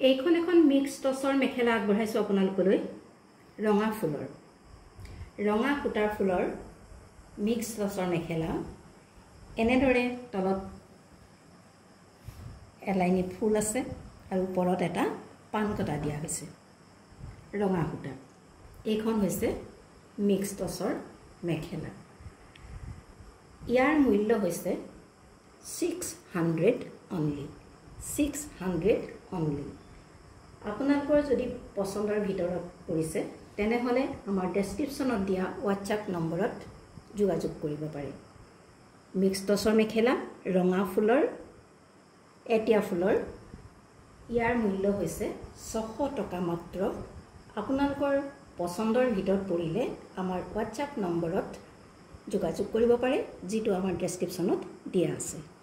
এইখন এখন মিক্স টচৰ মেখেলা আগবঢ়াইছো আপোনালোকলৈ ৰঙা ফুলৰ ৰঙা সূতাৰ ফুলৰ মিক্স টচৰ মেখেলা এনেদৰে তলত এলাইনি ফুল আছে আৰু ওপৰত এটা পান কটা দিয়া হৈছে ৰঙা সূতা এইখন হৈছে মিক্স টচৰ মেখেলা ইয়াৰ মূল্য হৈছে 600 only 600 only আপোনালোকৰ যদি পছন্দৰ ভিতৰত পৰিছে তেনেহলে আমাৰ ডেসক্ৰিপচনত দিয়া WhatsApp নম্বৰত যোগাযোগ কৰিব পাৰে মিক্স টচৰ মেখেলা ৰঙা ফুলৰ এটিয়া ফুলৰ ইয়াৰ মূল্য হৈছে 600 টকা মাত্ৰ আপোনালোকৰ পছন্দৰ ভিতৰত পৰিলে আমাৰ WhatsApp নম্বৰত যোগাযোগ কৰিব পাৰে যেটো আমাৰ ডেসক্ৰিপচনত দিয়া আছে